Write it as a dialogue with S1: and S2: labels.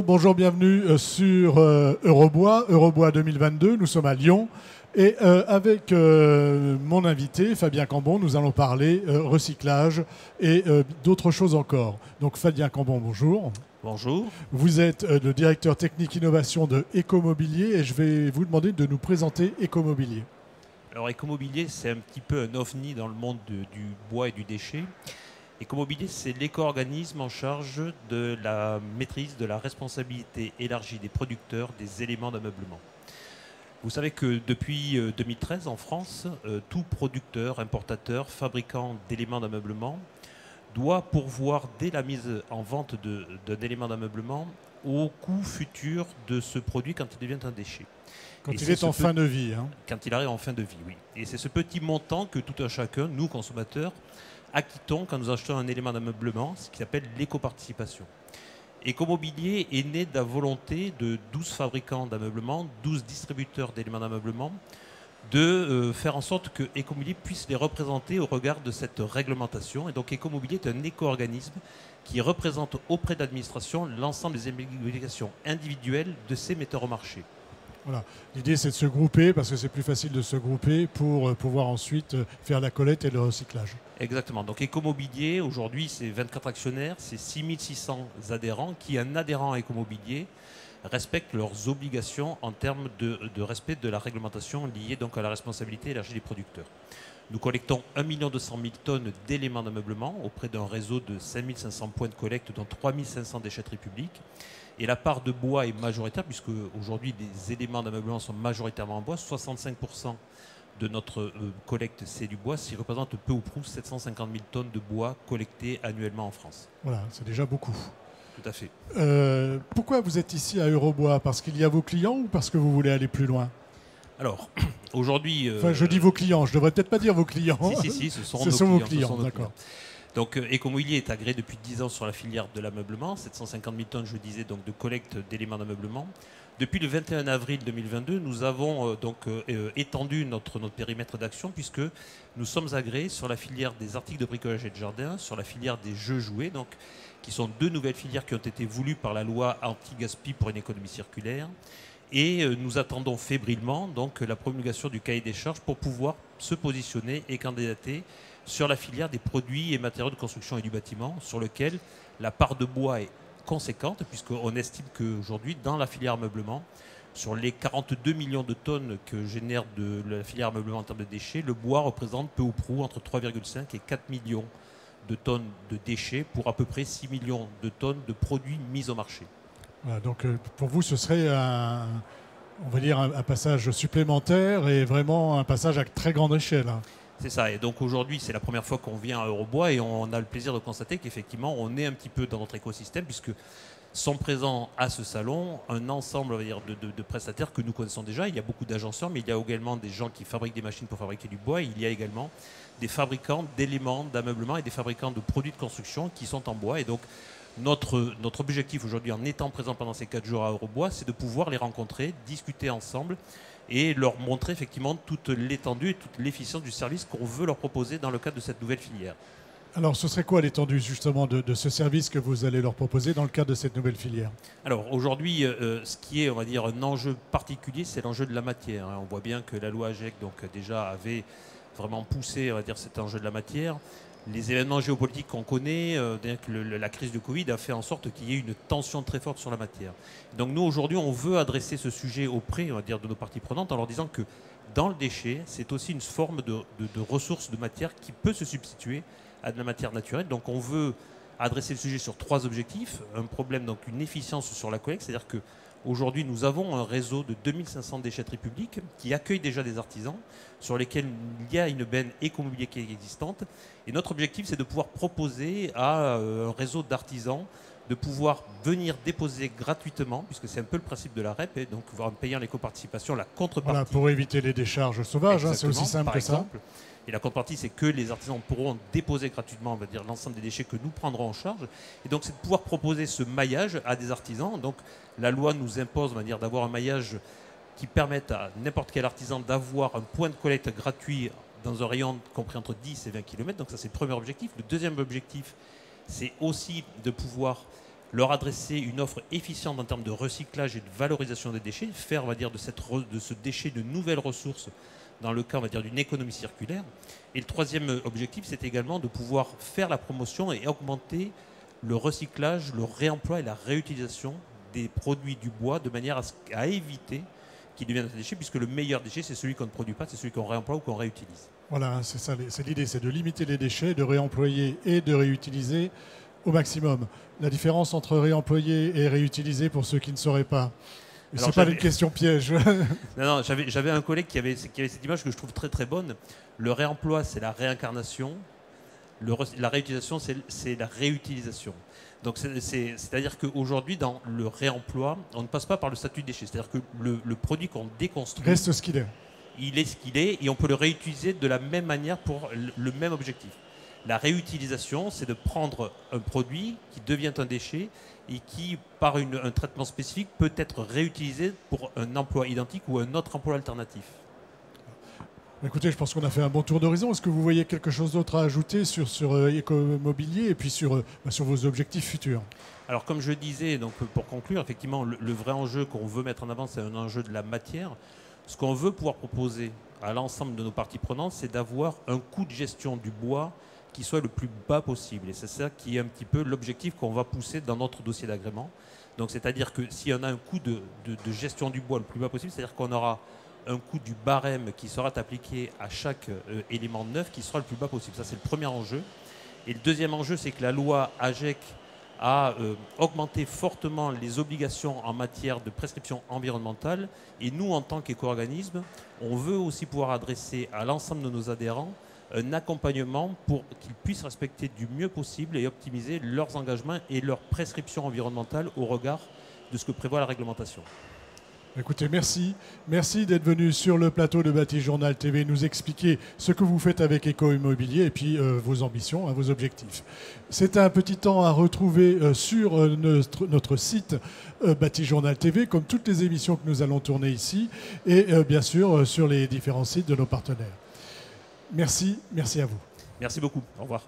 S1: Bonjour, bienvenue sur Eurobois, Eurobois 2022. Nous sommes à Lyon et avec mon invité Fabien Cambon, nous allons parler recyclage et d'autres choses encore. Donc Fabien Cambon, bonjour.
S2: Bonjour.
S1: Vous êtes le directeur technique innovation de Ecomobilier et je vais vous demander de nous présenter Ecomobilier.
S2: Alors Ecomobilier, c'est un petit peu un ovni dans le monde du bois et du déchet. Ecomobilier, c'est l'éco-organisme en charge de la maîtrise de la responsabilité élargie des producteurs des éléments d'ameublement. Vous savez que depuis 2013, en France, tout producteur, importateur, fabricant d'éléments d'ameublement doit pourvoir dès la mise en vente d'un élément d'ameublement au coût futur de ce produit quand il devient un déchet.
S1: Quand il est en fin de vie. Hein.
S2: Quand il arrive en fin de vie, oui. Et c'est ce petit montant que tout un chacun, nous consommateurs, acquittons quand nous achetons un élément d'ameublement, ce qui s'appelle l'éco-participation. Ecomobilier est né de la volonté de 12 fabricants d'ameublement, 12 distributeurs d'éléments d'ameublement, de faire en sorte que Ecomobilier puisse les représenter au regard de cette réglementation. Et donc Ecomobilier est un éco-organisme qui représente auprès de l'administration l'ensemble des obligations individuelles de ces metteurs au marché.
S1: Voilà. L'idée, c'est de se grouper, parce que c'est plus facile de se grouper pour pouvoir ensuite faire la collecte et le recyclage.
S2: Exactement. Donc Ecomobilier, aujourd'hui, c'est 24 actionnaires, c'est 6600 adhérents qui, un adhérent à Ecomobilier, respectent leurs obligations en termes de respect de la réglementation liée donc à la responsabilité élargie des producteurs. Nous collectons 1 200 000 tonnes d'éléments d'ameublement auprès d'un réseau de 5500 points de collecte, dont 3500 déchetteries publiques. Et la part de bois est majoritaire, puisque aujourd'hui les éléments d'ameublement sont majoritairement en bois. 65% de notre collecte, c'est du bois, ce qui représente peu ou prou 750 000 tonnes de bois collectées annuellement en France.
S1: Voilà, c'est déjà beaucoup.
S2: Tout à fait.
S1: Pourquoi vous êtes ici à Eurobois? Parce qu'il y a vos clients ou parce que vous voulez aller plus loin?
S2: Alors, aujourd'hui...
S1: Enfin, je dis vos clients, je devrais peut-être pas dire vos clients.
S2: Si, ce sont
S1: nos clients. D'accord.
S2: Donc Ecomobilier est agréé depuis 10 ans sur la filière de l'ameublement, 750 000 tonnes, je disais, donc de collecte d'éléments d'ameublement. Depuis le 21 avril 2022, nous avons étendu notre périmètre d'action, puisque nous sommes agréés sur la filière des articles de bricolage et de jardin, sur la filière des jeux jouets, donc, qui sont deux nouvelles filières qui ont été voulues par la loi anti-gaspi pour une économie circulaire. Et nous attendons fébrilement donc, la promulgation du cahier des charges pour pouvoir se positionner et candidater sur la filière des produits et matériaux de construction et du bâtiment, sur lequel la part de bois est conséquente, puisqu'on estime qu'aujourd'hui, dans la filière ameublement, sur les 42 millions de tonnes que génère de la filière ameublement en termes de déchets, le bois représente peu ou prou entre 3,5 et 4 millions de tonnes de déchets pour à peu près 6 millions de tonnes de produits mis au marché.
S1: Voilà, donc pour vous, ce serait on va dire un passage supplémentaire et vraiment un passage à très grande échelle. Hein.
S2: C'est ça, et donc aujourd'hui c'est la première fois qu'on vient à Eurobois et on a le plaisir de constater qu'effectivement on est un petit peu dans notre écosystème, puisque sont présents à ce salon un ensemble, on va dire, de prestataires que nous connaissons déjà. Il y a beaucoup d'agenceurs, mais il y a également des gens qui fabriquent des machines pour fabriquer du bois. Il y a également des fabricants d'éléments d'ameublement et des fabricants de produits de construction qui sont en bois. Et donc notre objectif aujourd'hui, en étant présent pendant ces 4 jours à Eurobois, c'est de pouvoir les rencontrer, discuter ensemble et leur montrer effectivement toute l'étendue et toute l'efficience du service qu'on veut leur proposer dans le cadre de cette nouvelle filière.
S1: Alors, ce serait quoi l'étendue justement de ce service que vous allez leur proposer dans le cadre de cette nouvelle filière?
S2: Alors aujourd'hui, ce qui est, on va dire, un enjeu particulier, c'est l'enjeu de la matière. On voit bien que la loi AGEC donc, déjà avait vraiment poussé, on va dire, cet enjeu de la matière. Les événements géopolitiques qu'on connaît, la crise du Covid a fait en sorte qu'il y ait une tension très forte sur la matière. Donc nous, aujourd'hui, on veut adresser ce sujet auprès, on va dire, de nos parties prenantes en leur disant que dans le déchet, c'est aussi une forme de ressource de matière qui peut se substituer à de la matière naturelle. Donc on veut adresser le sujet sur 3 objectifs. Un problème, donc une efficience sur la collecte, c'est-à-dire que aujourd'hui, nous avons un réseau de 2500 déchetteries publiques qui accueillent déjà des artisans, sur lesquels il y a une benne Ecomobilier qui est existante. Et notre objectif, c'est de pouvoir proposer à un réseau d'artisans de pouvoir venir déposer gratuitement, puisque c'est un peu le principe de la REP, et donc en payant l'éco-participation, la contrepartie.
S1: Voilà, pour éviter les décharges sauvages, c'est aussi simple que ça.
S2: Et la contrepartie, c'est que les artisans pourront déposer gratuitement, on va dire, l'ensemble des déchets que nous prendrons en charge. Et donc, c'est de pouvoir proposer ce maillage à des artisans. Donc, la loi nous impose, on va dire, d'avoir un maillage qui permette à n'importe quel artisan d'avoir un point de collecte gratuit dans un rayon compris entre 10 et 20 km. Donc, ça, c'est le premier objectif. Le deuxième objectif, c'est aussi de pouvoir leur adresser une offre efficiente en termes de recyclage et de valorisation des déchets, faire, on va dire, de ce déchet de nouvelles ressources dans le cas, on va dire, d'une économie circulaire. Et le troisième objectif, c'est également de pouvoir faire la promotion et augmenter le recyclage, le réemploi et la réutilisation des produits du bois de manière à éviter qu'ils deviennent un déchet, puisque le meilleur déchet, c'est celui qu'on ne produit pas, c'est celui qu'on réemploie ou qu'on réutilise.
S1: Voilà, c'est ça, c'est l'idée, c'est de limiter les déchets, de réemployer et de réutiliser au maximum. La différence entre réemployer et réutiliser, pour ceux qui ne sauraient pas, ce n'est pas une question piège.
S2: Non, j'avais un collègue qui avait cette image que je trouve très très bonne. Le réemploi, c'est la réincarnation. La réutilisation, c'est la réutilisation. Donc c'est-à-dire qu'aujourd'hui, dans le réemploi, on ne passe pas par le statut de déchet. C'est-à-dire que le produit qu'on déconstruit
S1: reste ce qu'il est.
S2: Il est ce qu'il est et on peut le réutiliser de la même manière pour le même objectif. La réutilisation, c'est de prendre un produit qui devient un déchet et qui, par un traitement spécifique, peut être réutilisé pour un emploi identique ou un autre emploi alternatif.
S1: Écoutez, je pense qu'on a fait un bon tour d'horizon. Est-ce que vous voyez quelque chose d'autre à ajouter sur Écomobilier et puis sur vos objectifs futurs?
S2: Alors, comme je disais, donc, pour conclure, effectivement, le vrai enjeu qu'on veut mettre en avant, c'est un enjeu de la matière. Ce qu'on veut pouvoir proposer à l'ensemble de nos parties prenantes, c'est d'avoir un coût de gestion du bois qui soit le plus bas possible. Et c'est ça qui est un petit peu l'objectif qu'on va pousser dans notre dossier d'agrément. Donc, c'est-à-dire que si on a un coût de gestion du bois le plus bas possible, c'est-à-dire qu'on aura un coût du barème qui sera appliqué à chaque élément neuf qui sera le plus bas possible. Ça, c'est le premier enjeu. Et le deuxième enjeu, c'est que la loi AGEC a augmenté fortement les obligations en matière de prescription environnementale. Et nous, en tant qu'éco-organisme, on veut aussi pouvoir adresser à l'ensemble de nos adhérents un accompagnement pour qu'ils puissent respecter du mieux possible et optimiser leurs engagements et leurs prescriptions environnementales au regard de ce que prévoit la réglementation.
S1: Écoutez, merci. Merci d'être venu sur le plateau de Bâti Journal TV nous expliquer ce que vous faites avec Éco-Immobilier et puis vos ambitions, vos objectifs. C'est un petit temps à retrouver sur notre site Bâti Journal TV, comme toutes les émissions que nous allons tourner ici, et bien sûr sur les différents sites de nos partenaires. Merci à vous.
S2: Merci beaucoup. Au revoir.